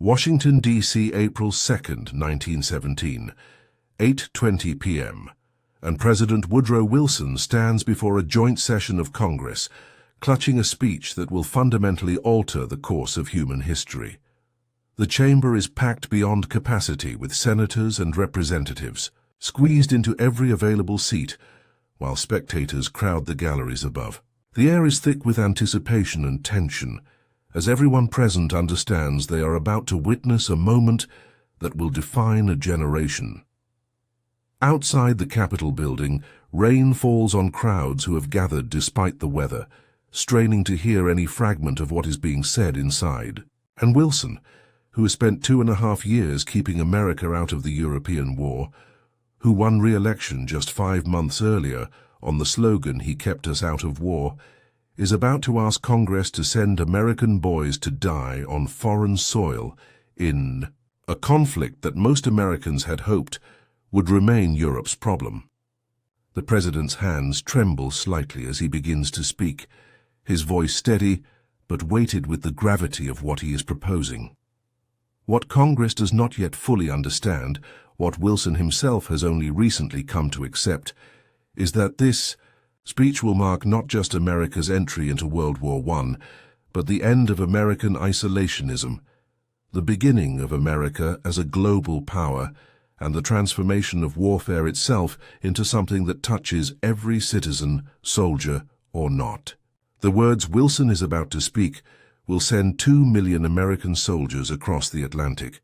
Washington, D.C., April 2nd, 1917, 8:20 p.m., and President Woodrow Wilson stands before a joint session of Congress, clutching a speech that will fundamentally alter the course of human history. The chamber is packed beyond capacity with senators and representatives, squeezed into every available seat, while spectators crowd the galleries above. The air is thick with anticipation and tension, as everyone present understands they are about to witness a moment that will define a generation. Outside the Capitol building, rain falls on crowds who have gathered despite the weather, straining to hear any fragment of what is being said inside. And Wilson, who has spent 2.5 years keeping America out of the European War, who won re-election just 5 months earlier on the slogan "He kept us out of war," is about to ask Congress to send American boys to die on foreign soil in a conflict that most Americans had hoped would remain Europe's problem. The president's hands tremble slightly as he begins to speak, his voice steady but weighted with the gravity of what he is proposing. What Congress does not yet fully understand, what Wilson himself has only recently come to accept, is that this speech will mark not just America's entry into World War I, but the end of American isolationism, the beginning of America as a global power, and the transformation of warfare itself into something that touches every citizen, soldier or not. The words Wilson is about to speak will send 2 million American soldiers across the Atlantic,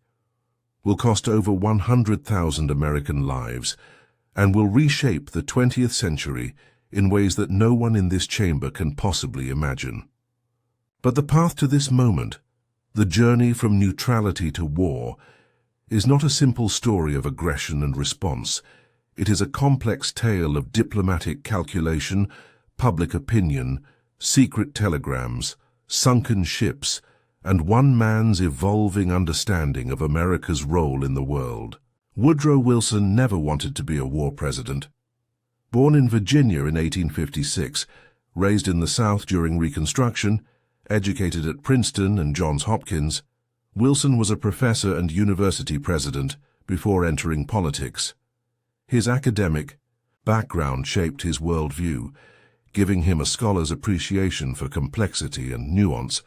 will cost over 100,000 American lives, and will reshape the 20th century in ways that no one in this chamber can possibly imagine. But the path to this moment, the journey from neutrality to war, is not a simple story of aggression and response. It is a complex tale of diplomatic calculation, public opinion, secret telegrams, sunken ships, and one man's evolving understanding of America's role in the world. Woodrow Wilson never wanted to be a war president. Born in Virginia in 1856, raised in the South during Reconstruction, educated at Princeton and Johns Hopkins, Wilson was a professor and university president before entering politics. His academic background shaped his worldview, giving him a scholar's appreciation for complexity and nuance,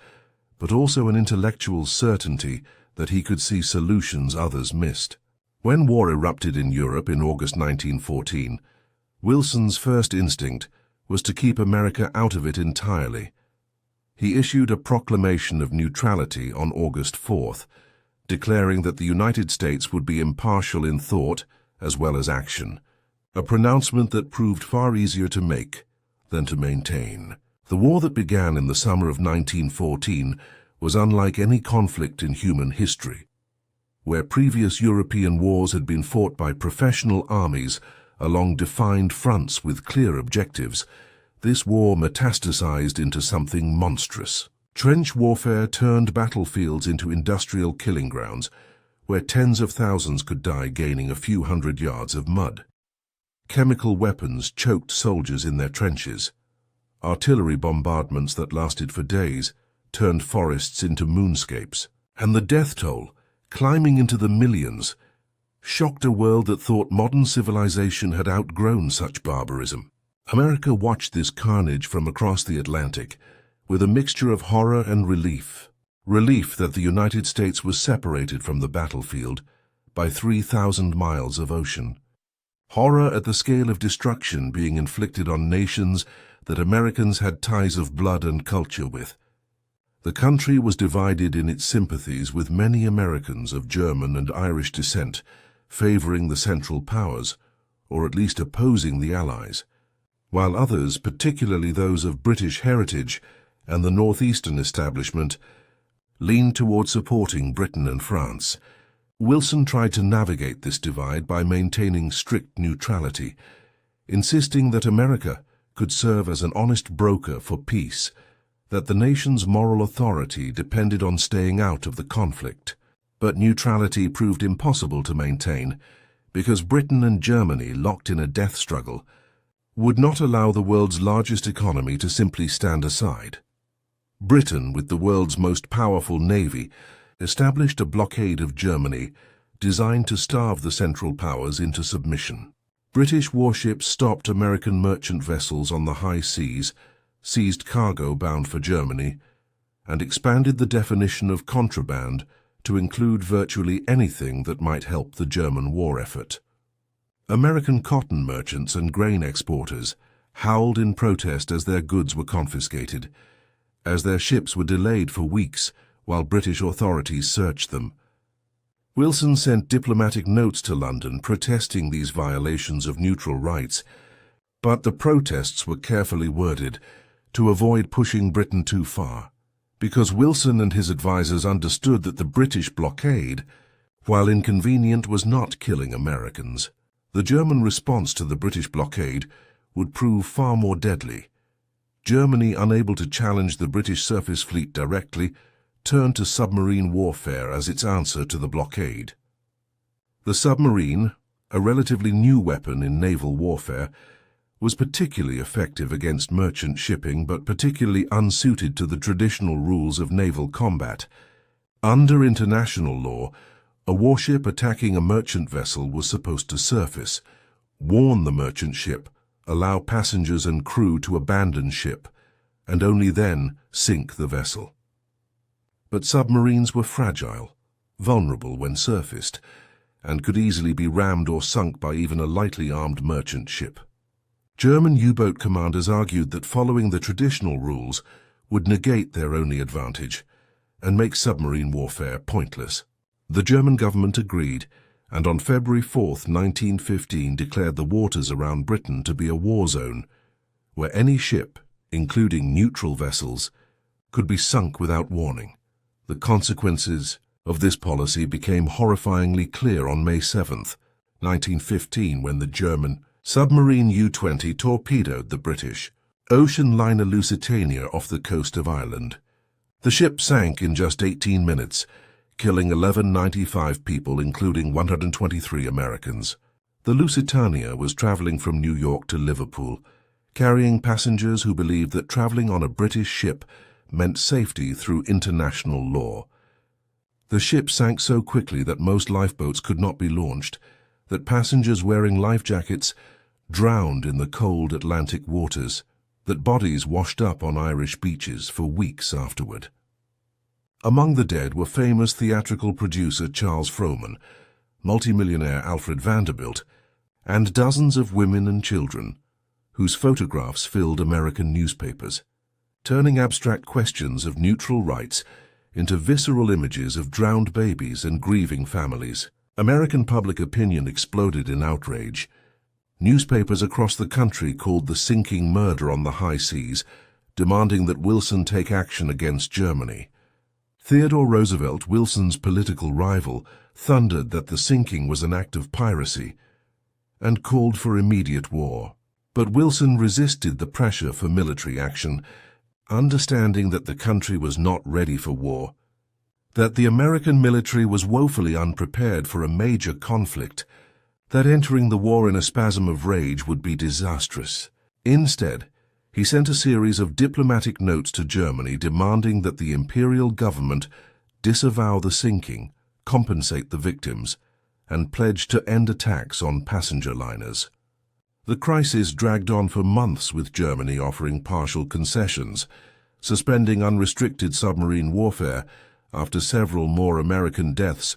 but also an intellectual certainty that he could see solutions others missed. When war erupted in Europe in August 1914, Wilson's first instinct was to keep America out of it entirely. He issued a proclamation of neutrality on August 4th, declaring that the United States would be impartial in thought as well as action, a pronouncement that proved far easier to make than to maintain. The war that began in the summer of 1914 was unlike any conflict in human history. Where previous European wars had been fought by professional armies along defined fronts with clear objectives, this war metastasized into something monstrous. Trench warfare turned battlefields into industrial killing grounds, where tens of thousands could die gaining a few hundred yards of mud. Chemical weapons choked soldiers in their trenches. Artillery bombardments that lasted for days turned forests into moonscapes. And the death toll, climbing into the millions, shocked a world that thought modern civilization had outgrown such barbarism. America watched this carnage from across the Atlantic with a mixture of horror and relief. Relief that the United States was separated from the battlefield by 3,000 miles of ocean. Horror at the scale of destruction being inflicted on nations that Americans had ties of blood and culture with. The country was divided in its sympathies, with many Americans of German and Irish descent favoring the Central Powers, or at least opposing the Allies, while others, particularly those of British heritage and the northeastern establishment, leaned toward supporting Britain and France. Wilson tried to navigate this divide by maintaining strict neutrality, insisting that America could serve as an honest broker for peace, that the nation's moral authority depended on staying out of the conflict. But neutrality proved impossible to maintain because Britain and Germany, locked in a death struggle, would not allow the world's largest economy to simply stand aside. Britain, with the world's most powerful navy, established a blockade of Germany designed to starve the Central Powers into submission. British warships stopped American merchant vessels on the high seas, seized cargo bound for Germany, and expanded the definition of contraband to include virtually anything that might help the German war effort. American cotton merchants and grain exporters howled in protest as their goods were confiscated, as their ships were delayed for weeks while British authorities searched them. Wilson sent diplomatic notes to London protesting these violations of neutral rights, but the protests were carefully worded to avoid pushing Britain too far, because Wilson and his advisers understood that the British blockade, while inconvenient, was not killing Americans. The German response to the British blockade would prove far more deadly. Germany, unable to challenge the British surface fleet directly, turned to submarine warfare as its answer to the blockade. The submarine, a relatively new weapon in naval warfare, was particularly effective against merchant shipping but particularly unsuited to the traditional rules of naval combat. Under international law, a warship attacking a merchant vessel was supposed to surface, warn the merchant ship, allow passengers and crew to abandon ship, and only then sink the vessel. But submarines were fragile, vulnerable when surfaced, and could easily be rammed or sunk by even a lightly armed merchant ship. German U-boat commanders argued that following the traditional rules would negate their only advantage and make submarine warfare pointless. The German government agreed, and on February 4, 1915, declared the waters around Britain to be a war zone, where any ship, including neutral vessels, could be sunk without warning. The consequences of this policy became horrifyingly clear on May 7, 1915, when the German submarine U-20 torpedoed the British ocean liner Lusitania off the coast of Ireland. The ship sank in just 18 minutes, killing 1,195 people, including 123 Americans. The Lusitania was traveling from New York to Liverpool, carrying passengers who believed that traveling on a British ship meant safety through international law. The ship sank so quickly that most lifeboats could not be launched, that passengers wearing life jackets drowned in the cold Atlantic waters, that bodies washed up on Irish beaches for weeks afterward. Among the dead were famous theatrical producer Charles Frohman, multimillionaire Alfred Vanderbilt, and dozens of women and children, whose photographs filled American newspapers, turning abstract questions of neutral rights into visceral images of drowned babies and grieving families. American public opinion exploded in outrage. Newspapers across the country called the sinking murder on the high seas, demanding that Wilson take action against Germany. Theodore Roosevelt, Wilson's political rival, thundered that the sinking was an act of piracy and called for immediate war. But Wilson resisted the pressure for military action, understanding that the country was not ready for war, that the American military was woefully unprepared for a major conflict, that entering the war in a spasm of rage would be disastrous. Instead, he sent a series of diplomatic notes to Germany demanding that the imperial government disavow the sinking, compensate the victims, and pledge to end attacks on passenger liners. The crisis dragged on for months, with Germany offering partial concessions, suspending unrestricted submarine warfare after several more American deaths,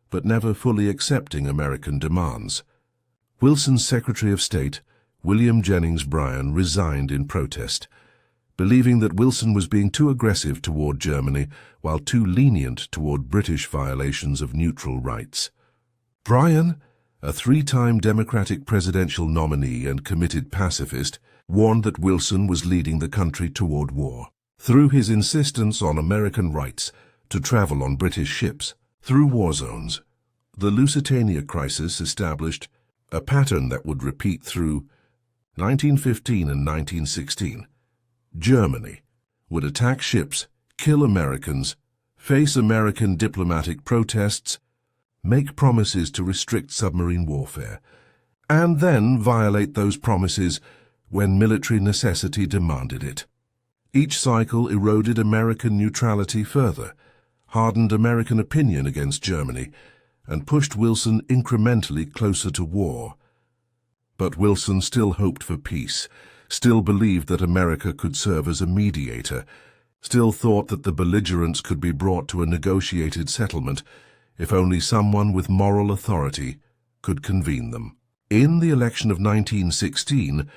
but never fully accepting American demands. Wilson's Secretary of State, William Jennings Bryan, resigned in protest, believing that Wilson was being too aggressive toward Germany while too lenient toward British violations of neutral rights. Bryan, a three-time Democratic presidential nominee and committed pacifist, warned that Wilson was leading the country toward war. Through his insistence on American rights to travel on British ships through war zones, the Lusitania crisis established a pattern that would repeat through 1915 and 1916. Germany would attack ships, kill Americans, face American diplomatic protests, make promises to restrict submarine warfare, and then violate those promises when military necessity demanded it. Each cycle eroded American neutrality further, hardened American opinion against Germany and pushed Wilson incrementally closer to war. But Wilson still hoped for peace, still believed that America could serve as a mediator, still thought that the belligerents could be brought to a negotiated settlement if only someone with moral authority could convene them. In the election of 1916,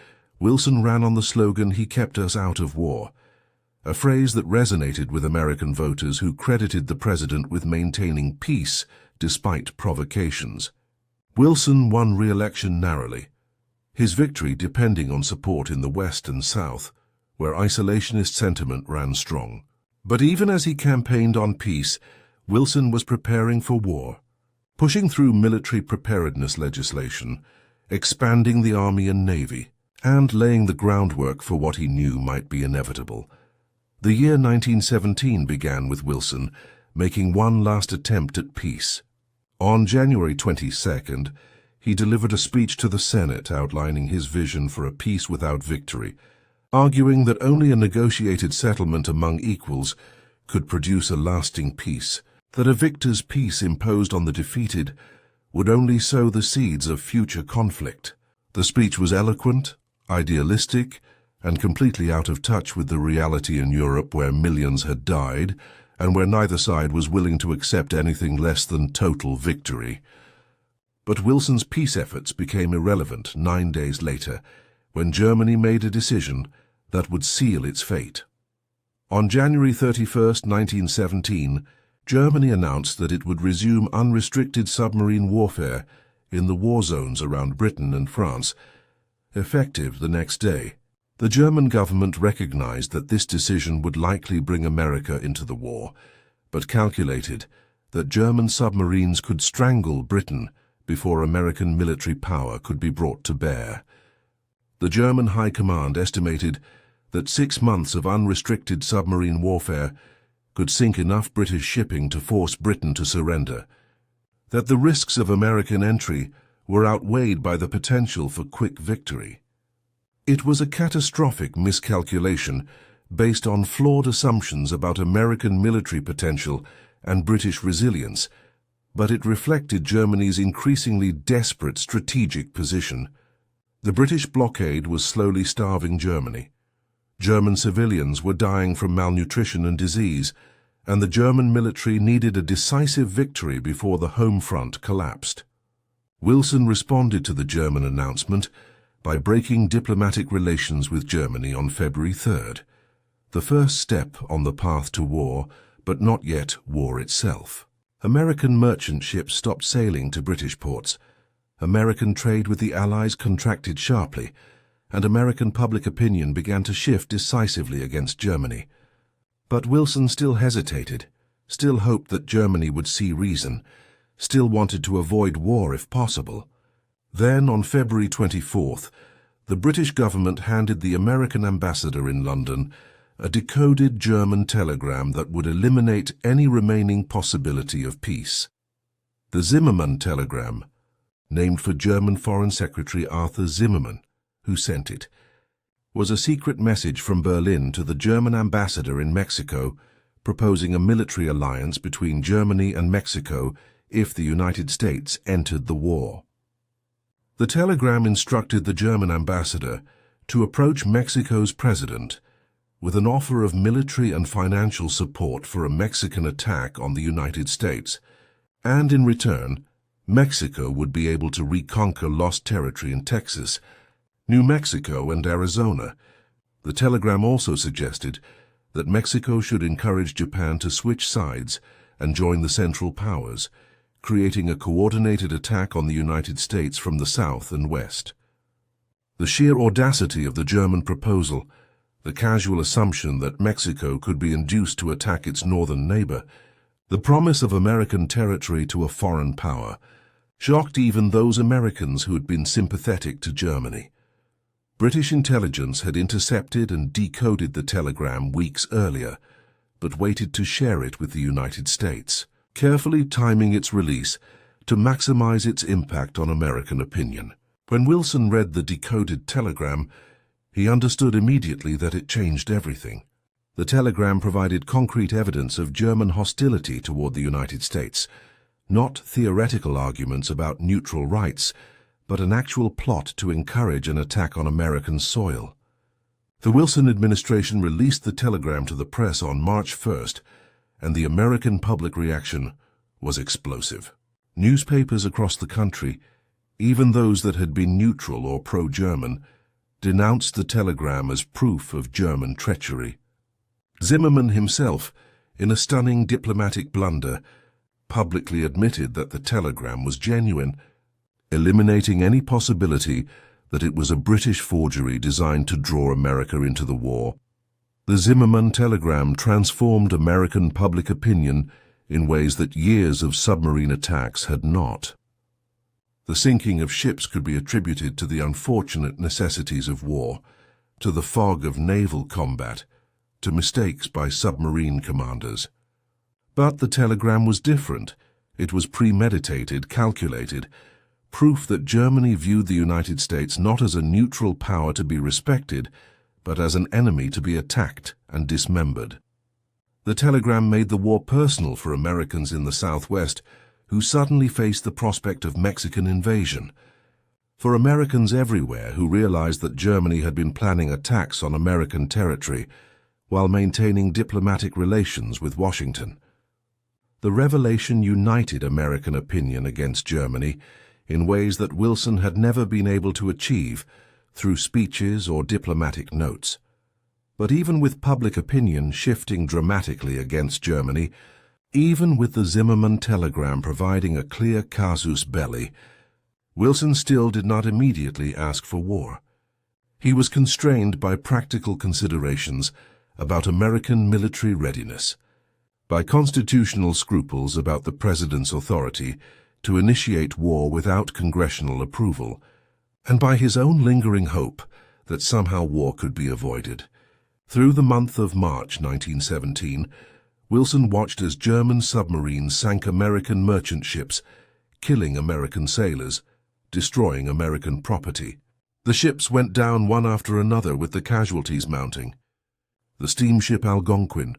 Wilson ran on the slogan, "He kept us out of war," a phrase that resonated with American voters who credited the president with maintaining peace despite provocations. Wilson won re-election narrowly, his victory depending on support in the West and South, where isolationist sentiment ran strong. But even as he campaigned on peace, Wilson was preparing for war, pushing through military preparedness legislation, expanding the Army and Navy, and laying the groundwork for what he knew might be inevitable. The year 1917 began with Wilson making one last attempt at peace. On January 22nd, he delivered a speech to the Senate outlining his vision for a peace without victory, arguing that only a negotiated settlement among equals could produce a lasting peace, that a victor's peace imposed on the defeated would only sow the seeds of future conflict. The speech was eloquent, idealistic, and completely out of touch with the reality in Europe where millions had died and where neither side was willing to accept anything less than total victory. But Wilson's peace efforts became irrelevant 9 days later, when Germany made a decision that would seal its fate. On January 31, 1917, Germany announced that it would resume unrestricted submarine warfare in the war zones around Britain and France, effective the next day. The German government recognized that this decision would likely bring America into the war, but calculated that German submarines could strangle Britain before American military power could be brought to bear. The German High Command estimated that 6 months of unrestricted submarine warfare could sink enough British shipping to force Britain to surrender, that the risks of American entry were outweighed by the potential for quick victory. It was a catastrophic miscalculation based on flawed assumptions about American military potential and British resilience, but it reflected Germany's increasingly desperate strategic position. The British blockade was slowly starving Germany. German civilians were dying from malnutrition and disease, and the German military needed a decisive victory before the home front collapsed. Wilson responded to the German announcement by breaking diplomatic relations with Germany on February 3rd, the first step on the path to war, but not yet war itself. American merchant ships stopped sailing to British ports. American trade with the Allies contracted sharply, and American public opinion began to shift decisively against Germany. But Wilson still hesitated, still hoped that Germany would see reason, still wanted to avoid war if possible. Then, on February 24th, the British government handed the American ambassador in London a decoded German telegram that would eliminate any remaining possibility of peace. The Zimmermann telegram, named for German Foreign Secretary Arthur Zimmermann, who sent it, was a secret message from Berlin to the German ambassador in Mexico proposing a military alliance between Germany and Mexico if the United States entered the war. The telegram instructed the German ambassador to approach Mexico's president with an offer of military and financial support for a Mexican attack on the United States, and in return, Mexico would be able to reconquer lost territory in Texas, New Mexico, and Arizona. The telegram also suggested that Mexico should encourage Japan to switch sides and join the Central Powers, creating a coordinated attack on the United States from the south and west. The sheer audacity of the German proposal, the casual assumption that Mexico could be induced to attack its northern neighbor, the promise of American territory to a foreign power, shocked even those Americans who had been sympathetic to Germany. British intelligence had intercepted and decoded the telegram weeks earlier, but waited to share it with the United States, carefully timing its release to maximize its impact on American opinion. When Wilson read the decoded telegram, he understood immediately that it changed everything. The telegram provided concrete evidence of German hostility toward the United States, not theoretical arguments about neutral rights, but an actual plot to encourage an attack on American soil. The Wilson administration released the telegram to the press on March 1st, and the American public reaction was explosive. Newspapers across the country, even those that had been neutral or pro-German, denounced the telegram as proof of German treachery. Zimmermann himself, in a stunning diplomatic blunder, publicly admitted that the telegram was genuine, eliminating any possibility that it was a British forgery designed to draw America into the war. The Zimmermann telegram transformed American public opinion in ways that years of submarine attacks had not. The sinking of ships could be attributed to the unfortunate necessities of war, to the fog of naval combat, to mistakes by submarine commanders. But the telegram was different. It was premeditated, calculated, proof that Germany viewed the United States not as a neutral power to be respected, but as an enemy to be attacked and dismembered. The telegram made the war personal for Americans in the Southwest, who suddenly faced the prospect of Mexican invasion. For Americans everywhere who realized that Germany had been planning attacks on American territory while maintaining diplomatic relations with Washington. The revelation united American opinion against Germany in ways that Wilson had never been able to achieve through speeches or diplomatic notes. But even with public opinion shifting dramatically against Germany, even with the Zimmermann telegram providing a clear casus belli, Wilson still did not immediately ask for war. He was constrained by practical considerations about American military readiness, by constitutional scruples about the president's authority to initiate war without congressional approval, and by his own lingering hope that somehow war could be avoided. Through the month of March 1917, Wilson watched as German submarines sank American merchant ships, killing American sailors, destroying American property. The ships went down one after another with the casualties mounting. The steamship Algonquin,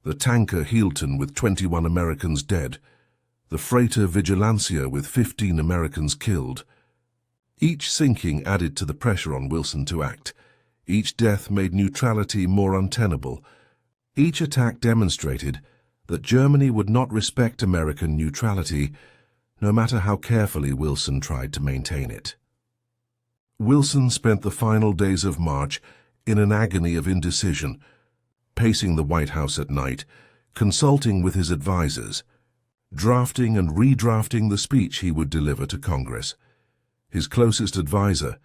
the tanker Healton with 21 Americans dead, the freighter Vigilancia with 15 Americans killed. Each sinking added to the pressure on Wilson to act. Each death made neutrality more untenable. Each attack demonstrated that Germany would not respect American neutrality, no matter how carefully Wilson tried to maintain it. Wilson spent the final days of March in an agony of indecision, pacing the White House at night, consulting with his advisers, drafting and redrafting the speech he would deliver to Congress. His closest advisor,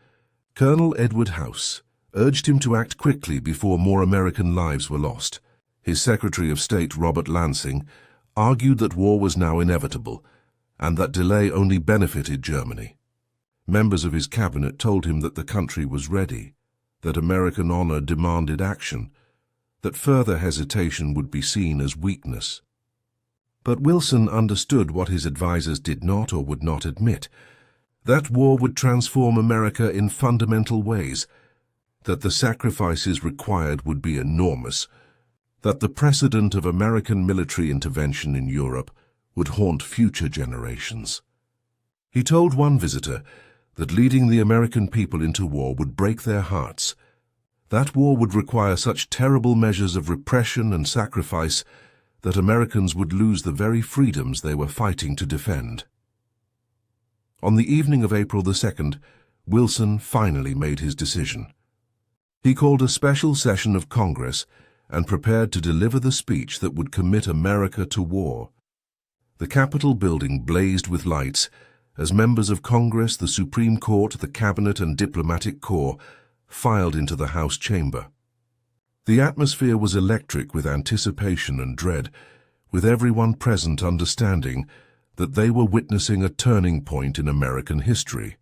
Colonel Edward House, urged him to act quickly before more American lives were lost. His Secretary of State, Robert Lansing, argued that war was now inevitable, and that delay only benefited Germany. Members of his cabinet told him that the country was ready, that American honor demanded action, that further hesitation would be seen as weakness. But Wilson understood what his advisers did not or would not admit, that war would transform America in fundamental ways, that the sacrifices required would be enormous, that the precedent of American military intervention in Europe would haunt future generations. He told one visitor that leading the American people into war would break their hearts. That war would require such terrible measures of repression and sacrifice that Americans would lose the very freedoms they were fighting to defend. On the evening of April 2nd, Wilson finally made his decision. He called a special session of Congress and prepared to deliver the speech that would commit America to war. The Capitol building blazed with lights as members of Congress, the Supreme Court, the Cabinet, and Diplomatic Corps filed into the House chamber. The atmosphere was electric with anticipation and dread, with everyone present understanding that they were witnessing a turning point in American history.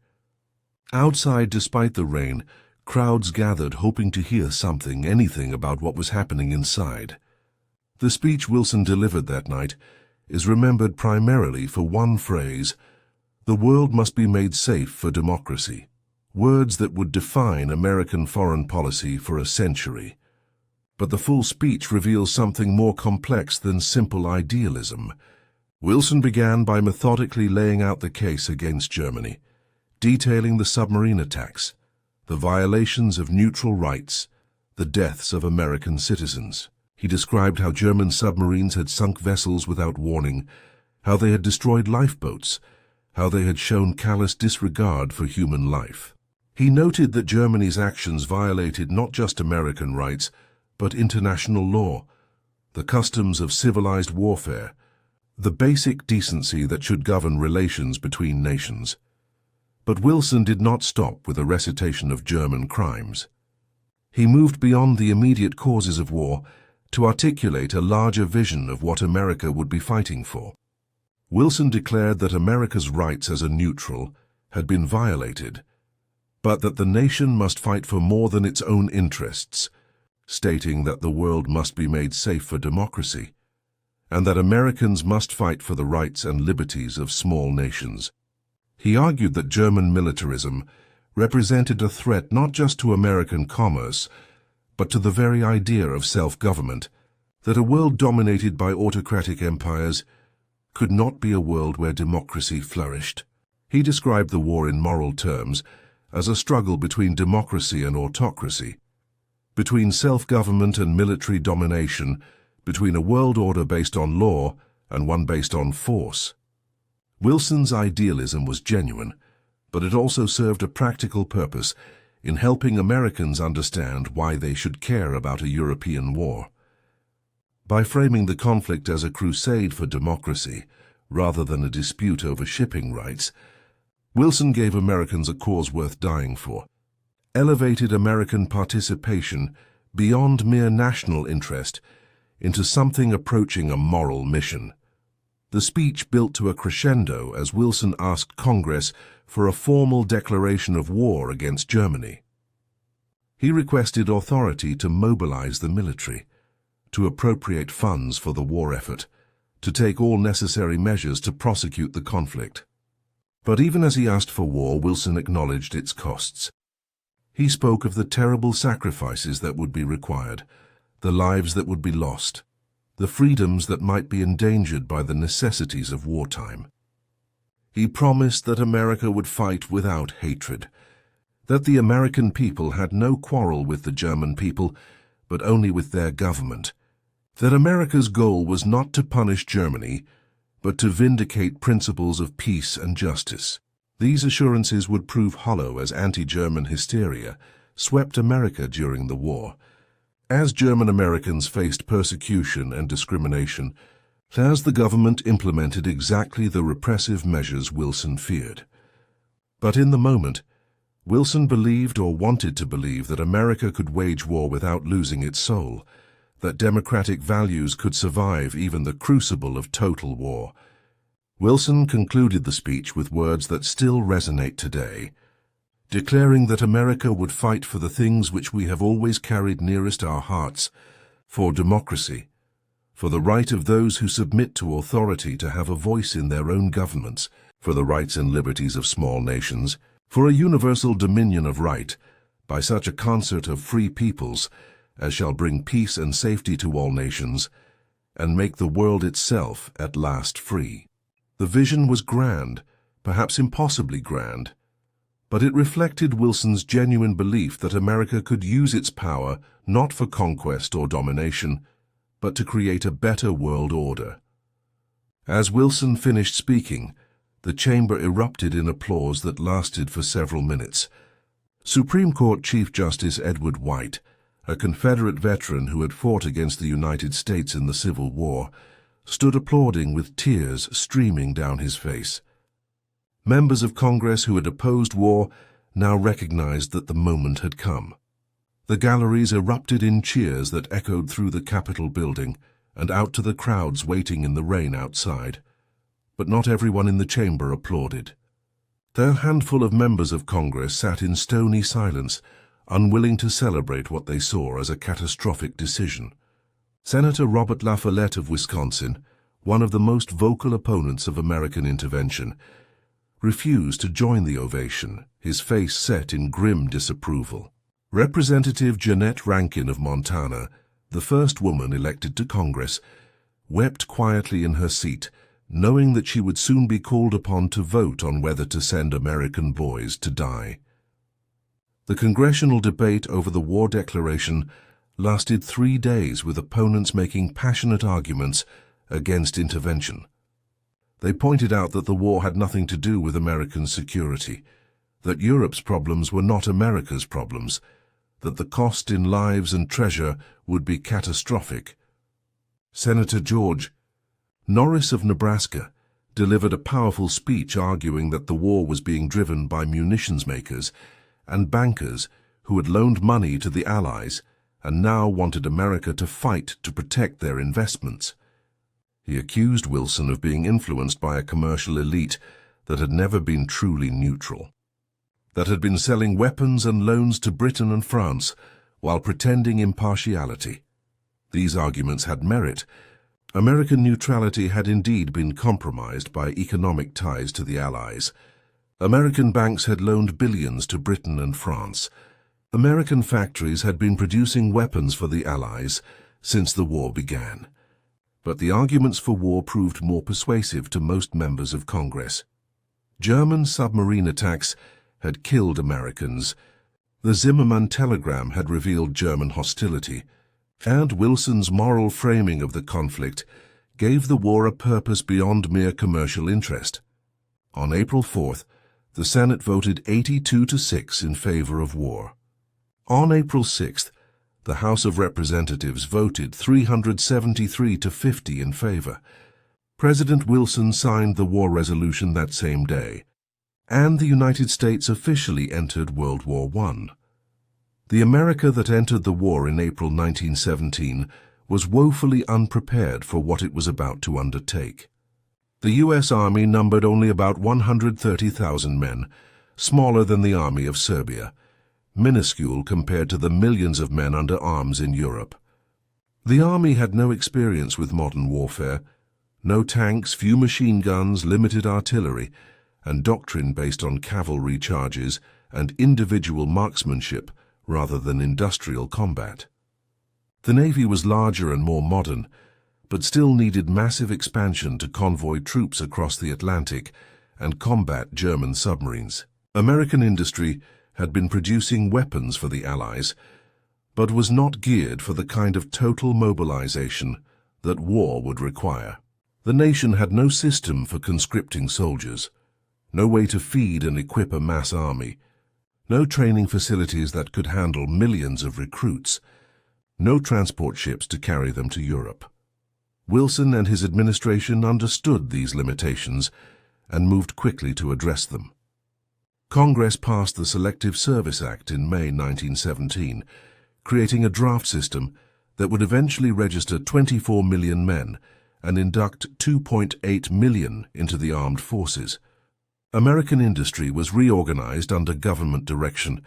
Outside, despite the rain, crowds gathered hoping to hear something, anything about what was happening inside. The speech Wilson delivered that night is remembered primarily for one phrase: "The world must be made safe for democracy," words that would define American foreign policy for a century. But the full speech reveals something more complex than simple idealism. Wilson began by methodically laying out the case against Germany, detailing the submarine attacks, the violations of neutral rights, the deaths of American citizens. He described how German submarines had sunk vessels without warning, how they had destroyed lifeboats, how they had shown callous disregard for human life. He noted that Germany's actions violated not just American rights, but international law, the customs of civilized warfare, the basic decency that should govern relations between nations. But Wilson did not stop with a recitation of German crimes. He moved beyond the immediate causes of war to articulate a larger vision of what America would be fighting for. Wilson declared that America's rights as a neutral had been violated, but that the nation must fight for more than its own interests, stating that the world must be made safe for democracy, and that Americans must fight for the rights and liberties of small nations. He argued that German militarism represented a threat not just to American commerce, but to the very idea of self-government, that a world dominated by autocratic empires could not be a world where democracy flourished. He described the war in moral terms as a struggle between democracy and autocracy, between self-government and military domination, between a world order based on law and one based on force. Wilson's idealism was genuine, but it also served a practical purpose in helping Americans understand why they should care about a European war. By framing the conflict as a crusade for democracy, rather than a dispute over shipping rights, Wilson gave Americans a cause worth dying for, elevated American participation beyond mere national interest into something approaching a moral mission. The speech built to a crescendo as Wilson asked Congress for a formal declaration of war against Germany. He requested authority to mobilize the military, to appropriate funds for the war effort, to take all necessary measures to prosecute the conflict. But even as he asked for war, Wilson acknowledged its costs. He spoke of the terrible sacrifices that would be required, the lives that would be lost, the freedoms that might be endangered by the necessities of wartime. He promised that America would fight without hatred, that the American people had no quarrel with the German people, but only with their government, that America's goal was not to punish Germany, but to vindicate principles of peace and justice. These assurances would prove hollow as anti-German hysteria swept America during the war. As German Americans faced persecution and discrimination, as the government implemented exactly the repressive measures Wilson feared. But in the moment, Wilson believed or wanted to believe that America could wage war without losing its soul, that democratic values could survive even the crucible of total war. Wilson concluded the speech with words that still resonate today, declaring that America would fight for the things which we have always carried nearest our hearts, for democracy, for the right of those who submit to authority to have a voice in their own governments, for the rights and liberties of small nations, for a universal dominion of right, by such a concert of free peoples as shall bring peace and safety to all nations, and make the world itself at last free. The vision was grand, perhaps impossibly grand, but it reflected Wilson's genuine belief that America could use its power not for conquest or domination, but to create a better world order. As Wilson finished speaking, the chamber erupted in applause that lasted for several minutes. Supreme Court Chief Justice Edward White, a Confederate veteran who had fought against the United States in the Civil War, stood applauding with tears streaming down his face. Members of Congress who had opposed war now recognized that the moment had come. The galleries erupted in cheers that echoed through the Capitol building and out to the crowds waiting in the rain outside. But not everyone in the chamber applauded. A handful of members of Congress sat in stony silence, unwilling to celebrate what they saw as a catastrophic decision. Senator Robert La Follette of Wisconsin, one of the most vocal opponents of American intervention, refused to join the ovation, his face set in grim disapproval. Representative Jeanette Rankin of Montana, The first woman elected to Congress wept quietly in her seat, knowing that she would soon be called upon to vote on whether to send American boys to die. The congressional debate over the war declaration lasted 3 days, with opponents making passionate arguments against intervention. They pointed out that the war had nothing to do with American security, that Europe's problems were not America's problems, that the cost in lives and treasure would be catastrophic. Senator George Norris of Nebraska delivered a powerful speech arguing that the war was being driven by munitions makers and bankers who had loaned money to the Allies and now wanted America to fight to protect their investments. He accused Wilson of being influenced by a commercial elite that had never been truly neutral, that had been selling weapons and loans to Britain and France while pretending impartiality. These arguments had merit. American neutrality had indeed been compromised by economic ties to the Allies. American banks had loaned billions to Britain and France. American factories had been producing weapons for the Allies since the war began. But the arguments for war proved more persuasive to most members of Congress. German submarine attacks had killed Americans. The Zimmermann telegram had revealed German hostility, and Wilson's moral framing of the conflict gave the war a purpose beyond mere commercial interest. On April 4th, the Senate voted 82-6 in favor of war. On April 6th, the House of Representatives voted 373-50 in favor. President Wilson signed the war resolution that same day, and the United States officially entered World War I. The America that entered the war in April 1917 was woefully unprepared for what it was about to undertake. The U.S. Army numbered only about 130,000 men, smaller than the army of Serbia, minuscule compared to the millions of men under arms in Europe. The army had no experience with modern warfare, no tanks, few machine guns, limited artillery, and doctrine based on cavalry charges and individual marksmanship rather than industrial combat. The Navy was larger and more modern, but still needed massive expansion to convoy troops across the Atlantic and combat German submarines. American industry had been producing weapons for the Allies, but was not geared for the kind of total mobilization that war would require. The nation had no system for conscripting soldiers, no way to feed and equip a mass army, no training facilities that could handle millions of recruits, no transport ships to carry them to Europe. Wilson and his administration understood these limitations and moved quickly to address them. Congress passed the Selective Service Act in May 1917, creating a draft system that would eventually register 24 million men and induct 2.8 million into the armed forces. American industry was reorganized under government direction,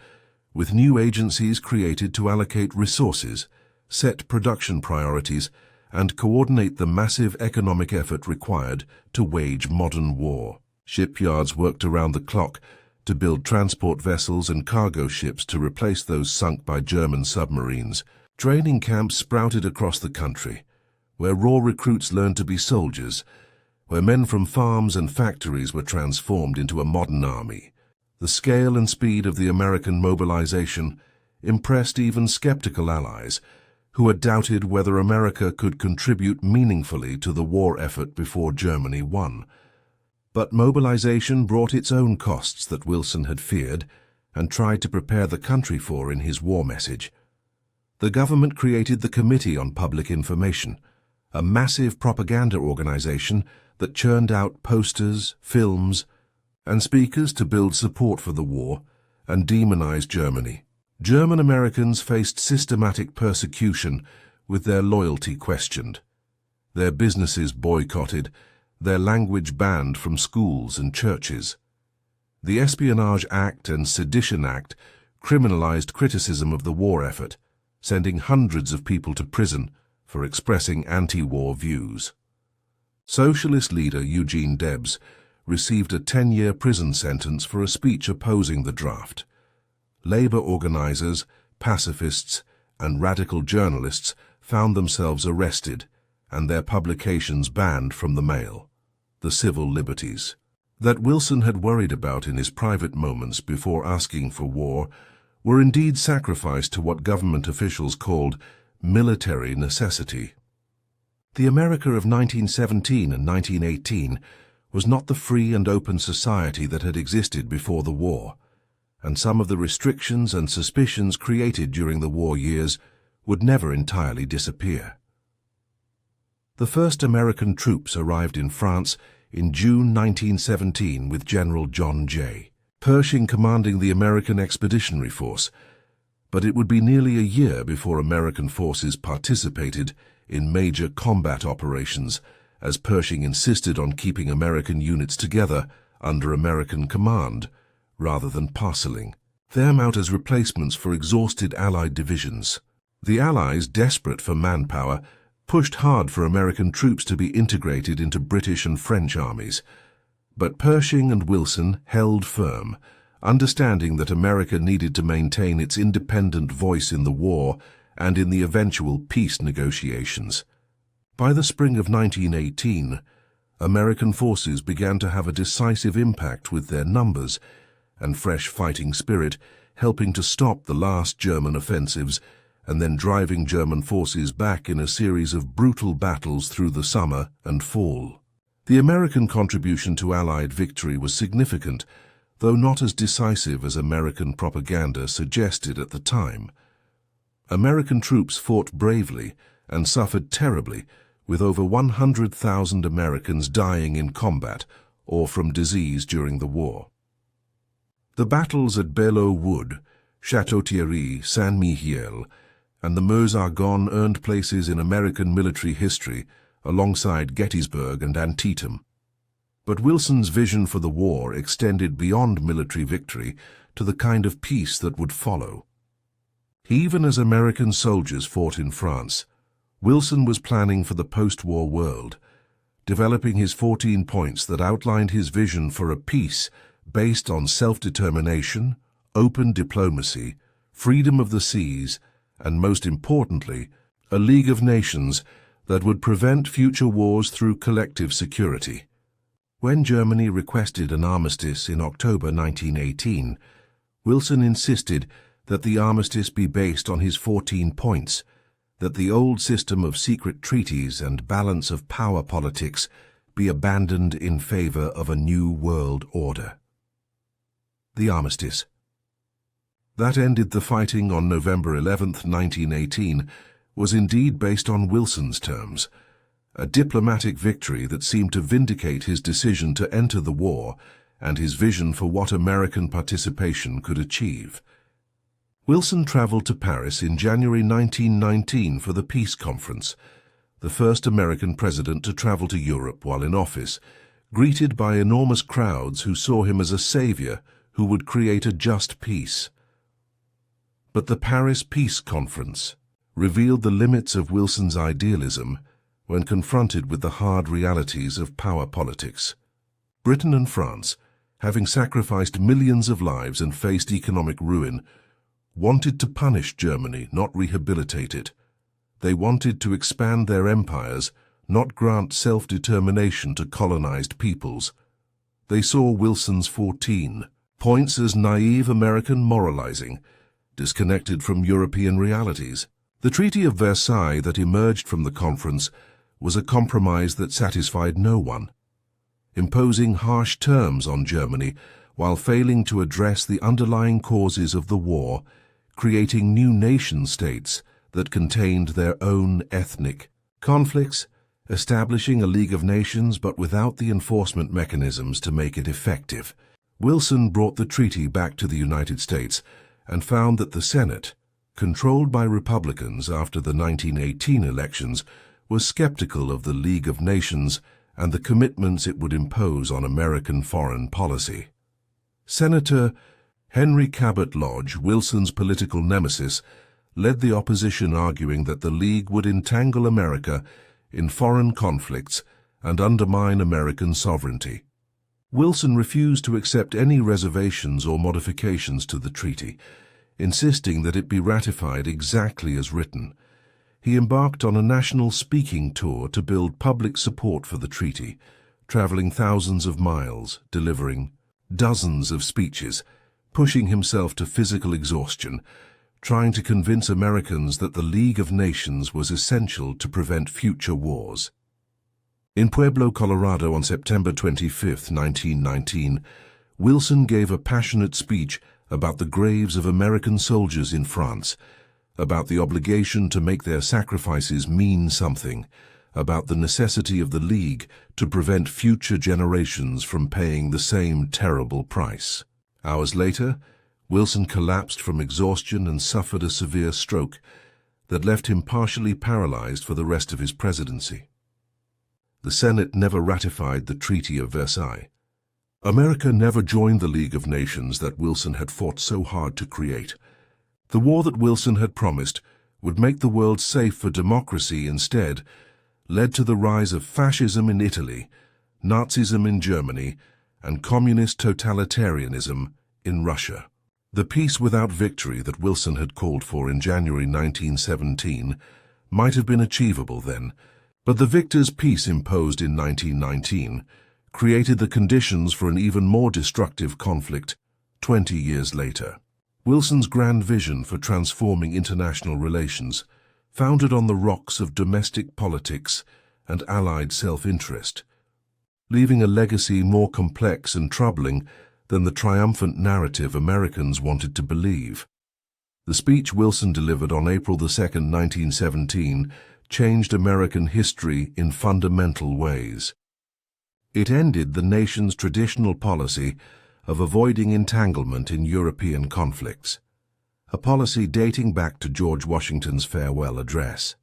with new agencies created to allocate resources, set production priorities, and coordinate the massive economic effort required to wage modern war. Shipyards worked around the clock to build transport vessels and cargo ships to replace those sunk by German submarines. Training camps sprouted across the country, where raw recruits learned to be soldiers, where men from farms and factories were transformed into a modern army. The scale and speed of the American mobilization impressed even skeptical allies, who had doubted whether America could contribute meaningfully to the war effort before Germany won. But mobilization brought its own costs that Wilson had feared and tried to prepare the country for in his war message. The government created the Committee on Public Information, a massive propaganda organization that churned out posters, films, and speakers to build support for the war and demonize Germany. German Americans faced systematic persecution with their loyalty questioned, their businesses boycotted, their language banned from schools and churches. The Espionage Act and Sedition Act criminalized criticism of the war effort, sending hundreds of people to prison for expressing anti-war views. Socialist leader Eugene Debs received a 10-year prison sentence for a speech opposing the draft. Labor organizers, pacifists, and radical journalists found themselves arrested and their publications banned from the mail. The civil liberties that Wilson had worried about in his private moments before asking for war were indeed sacrificed to what government officials called military necessity. The America of 1917 and 1918 was not the free and open society that had existed before the war, and some of the restrictions and suspicions created during the war years would never entirely disappear. The first American troops arrived in France in June 1917 with General John J. Pershing commanding the American Expeditionary Force, but it would be nearly a year before American forces participated in major combat operations, as Pershing insisted on keeping American units together under American command, rather than parceling them out as replacements for exhausted Allied divisions. The Allies, desperate for manpower, pushed hard for American troops to be integrated into British and French armies. But Pershing and Wilson held firm, understanding that America needed to maintain its independent voice in the war and in the eventual peace negotiations. By the spring of 1918, American forces began to have a decisive impact with their numbers and fresh fighting spirit, helping to stop the last German offensives and then driving German forces back in a series of brutal battles through the summer and fall. The American contribution to Allied victory was significant, though not as decisive as American propaganda suggested at the time. American troops fought bravely and suffered terribly, with over 100,000 Americans dying in combat or from disease during the war. The battles at Belleau Wood, Château-Thierry, Saint-Mihiel, and the Meuse-Argonne earned places in American military history alongside Gettysburg and Antietam. But Wilson's vision for the war extended beyond military victory to the kind of peace that would follow. Even as American soldiers fought in France, Wilson was planning for the post-war world, developing his 14 points that outlined his vision for a peace based on self-determination, open diplomacy, freedom of the seas, and most importantly, a League of Nations that would prevent future wars through collective security. When Germany requested an armistice in October 1918, Wilson insisted that the armistice be based on his 14 points, that the old system of secret treaties and balance of power politics be abandoned in favor of a new world order. The armistice. That ended the fighting on November 11, 1918, was indeed based on Wilson's terms, a diplomatic victory that seemed to vindicate his decision to enter the war and his vision for what American participation could achieve. Wilson traveled to Paris in January 1919 for the Peace Conference, the first American president to travel to Europe while in office, greeted by enormous crowds who saw him as a savior who would create a just peace. But the Paris Peace Conference revealed the limits of Wilson's idealism when confronted with the hard realities of power politics. Britain and France, having sacrificed millions of lives and faced economic ruin, wanted to punish Germany, not rehabilitate it. They wanted to expand their empires, not grant self-determination to colonized peoples. They saw Wilson's 14 points as naive American moralizing, disconnected from European realities. The Treaty of Versailles that emerged from the conference was a compromise that satisfied no one, imposing harsh terms on Germany while failing to address the underlying causes of the war, creating new nation-states that contained their own ethnic conflicts, establishing a League of Nations but without the enforcement mechanisms to make it effective. Wilson brought the treaty back to the United States and found that the Senate, controlled by Republicans after the 1918 elections, was skeptical of the League of Nations and the commitments it would impose on American foreign policy. Senator Henry Cabot Lodge, Wilson's political nemesis, led the opposition, arguing that the League would entangle America in foreign conflicts and undermine American sovereignty. Wilson refused to accept any reservations or modifications to the treaty, insisting that it be ratified exactly as written. he embarked on a national speaking tour to build public support for the treaty, traveling thousands of miles, delivering dozens of speeches, pushing himself to physical exhaustion, trying to convince Americans that the League of Nations was essential to prevent future wars. In Pueblo, Colorado on September 25, 1919, Wilson gave a passionate speech about the graves of American soldiers in France, about the obligation to make their sacrifices mean something, about the necessity of the League to prevent future generations from paying the same terrible price. Hours later, Wilson collapsed from exhaustion and suffered a severe stroke that left him partially paralyzed for the rest of his presidency. The Senate never ratified the Treaty of Versailles. America never joined the League of Nations that Wilson had fought so hard to create. The war that Wilson had promised would make the world safe for democracy instead led to the rise of fascism in Italy, Nazism in Germany, and communist totalitarianism in Russia. The peace without victory that Wilson had called for in January 1917 might have been achievable then, but the victor's peace imposed in 1919 created the conditions for an even more destructive conflict 20 years later. Wilson's grand vision for transforming international relations, founded on the rocks of domestic politics and Allied self-interest, leaving a legacy more complex and troubling than the triumphant narrative Americans wanted to believe. The speech Wilson delivered on April 2, 1917, changed American history in fundamental ways. It ended the nation's traditional policy of avoiding entanglement in European conflicts, a policy dating back to George Washington's farewell address.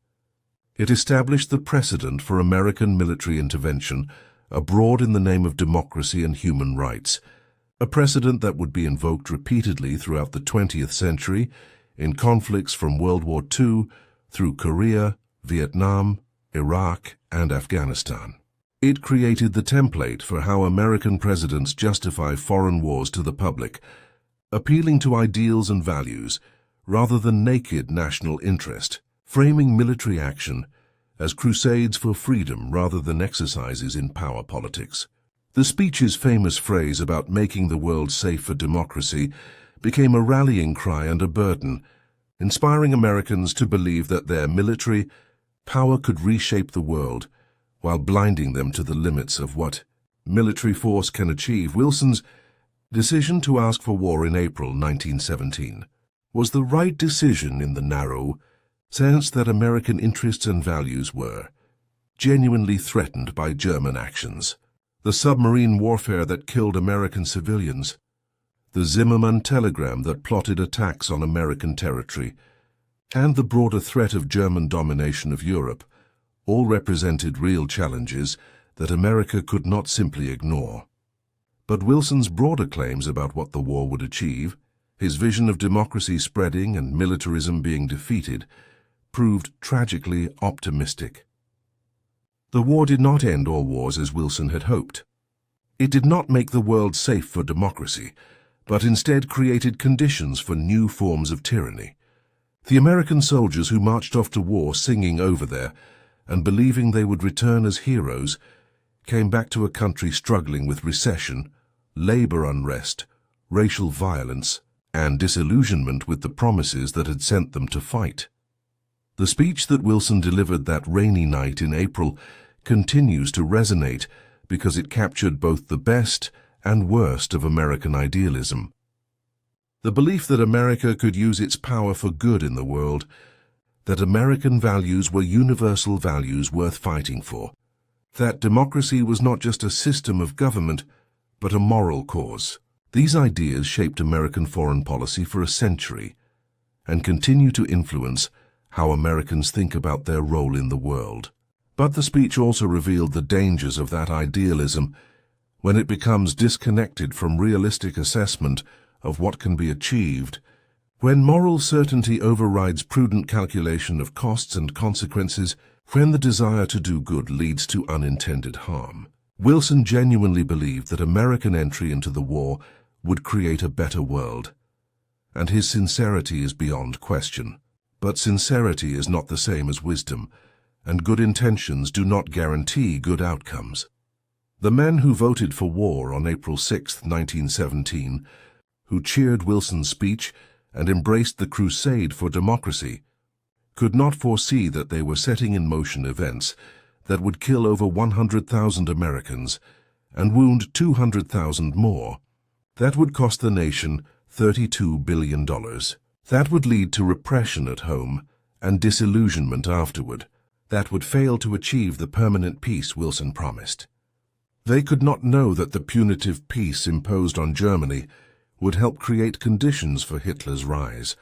It established the precedent for American military intervention abroad in the name of democracy and human rights, a precedent that would be invoked repeatedly throughout the 20th century in conflicts from World War II through Korea, Vietnam, Iraq, and Afghanistan. It created the template for how American presidents justify foreign wars to the public, appealing to ideals and values rather than naked national interest, framing military action as crusades for freedom rather than exercises in power politics. The speech's famous phrase about making the world safe for democracy became a rallying cry and a burden, inspiring Americans to believe that their military power could reshape the world while blinding them to the limits of what military force can achieve. Wilson's decision to ask for war in April 1917 was the right decision in the narrow sense that American interests and values were genuinely threatened by German actions. The submarine warfare that killed American civilians, the Zimmermann telegram that plotted attacks on American territory, and the broader threat of German domination of Europe all represented real challenges that America could not simply ignore. But Wilson's broader claims about what the war would achieve, his vision of democracy spreading and militarism being defeated, proved tragically optimistic. The war did not end all wars as Wilson had hoped. It did not make the world safe for democracy, but instead created conditions for new forms of tyranny. The American soldiers who marched off to war singing "Over There" and believing they would return as heroes came back to a country struggling with recession, labor unrest, racial violence, and disillusionment with the promises that had sent them to fight. The speech that Wilson delivered that rainy night in April continues to resonate because it captured both the best and worst of American idealism. The belief that America could use its power for good in the world, that American values were universal values worth fighting for, that democracy was not just a system of government, but a moral cause. These ideas shaped American foreign policy for a century and continue to influence how Americans think about their role in the world. But the speech also revealed the dangers of that idealism when it becomes disconnected from realistic assessment of what can be achieved, when moral certainty overrides prudent calculation of costs and consequences, when the desire to do good leads to unintended harm. Wilson genuinely believed that American entry into the war would create a better world, and his sincerity is beyond question. But sincerity is not the same as wisdom, and good intentions do not guarantee good outcomes. The men who voted for war on April 6, 1917, who cheered Wilson's speech and embraced the crusade for democracy, could not foresee that they were setting in motion events that would kill over 100,000 Americans and wound 200,000 more. That would cost the nation $32 billion. That would lead to repression at home and disillusionment afterward. That would fail to achieve the permanent peace Wilson promised. They could not know that the punitive peace imposed on Germany would help create conditions for Hitler's rise,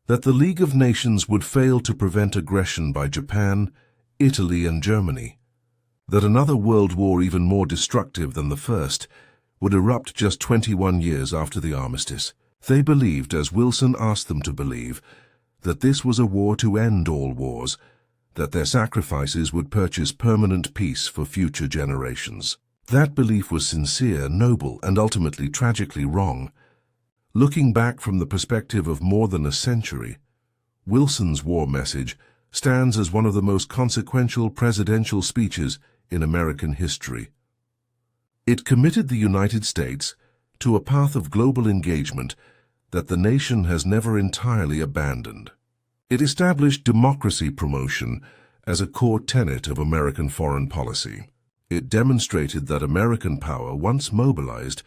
that the League of Nations would fail to prevent aggression by Japan, Italy, and Germany, that another world war even more destructive than the first would erupt just 21 years after the armistice. They believed, as Wilson asked them to believe, that this was a war to end all wars, that their sacrifices would purchase permanent peace for future generations. That belief was sincere, noble, and ultimately tragically wrong. Looking back from the perspective of more than a century, Wilson's war message stands as one of the most consequential presidential speeches in American history. It committed the United States to a path of global engagement that the nation has never entirely abandoned. It established democracy promotion as a core tenet of American foreign policy. It demonstrated that American power, once mobilized,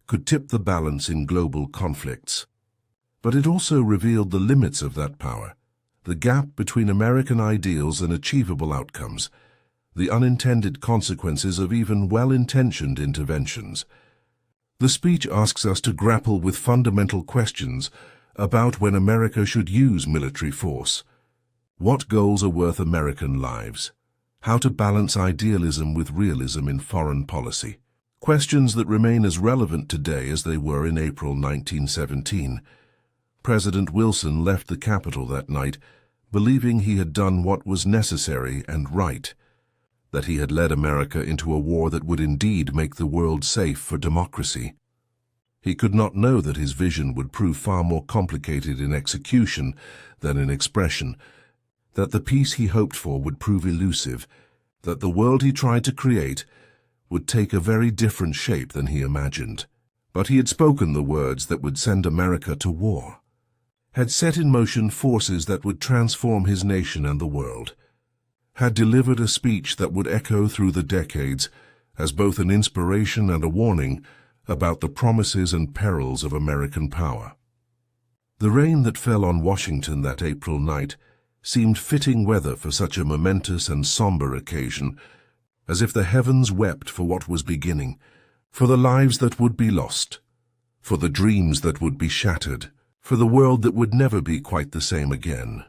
could tip the balance in global conflicts. But it also revealed the limits of that power, the gap between American ideals and achievable outcomes, the unintended consequences of even well-intentioned interventions. The speech asks us to grapple with fundamental questions about when America should use military force. What goals are worth American lives? How to balance idealism with realism in foreign policy. Questions that remain as relevant today as they were in April 1917. President Wilson left the Capitol that night believing he had done what was necessary and right, that he had led America into a war that would indeed make the world safe for democracy. He could not know that his vision would prove far more complicated in execution than in expression, that the peace he hoped for would prove elusive, that the world he tried to create would take a very different shape than he imagined. But he had spoken the words that would send America to war, had set in motion forces that would transform his nation and the world, had delivered a speech that would echo through the decades as both an inspiration and a warning about the promises and perils of American power. The rain that fell on Washington that April night seemed fitting weather for such a momentous and somber occasion, as if the heavens wept for what was beginning, for the lives that would be lost, for the dreams that would be shattered, for the world that would never be quite the same again.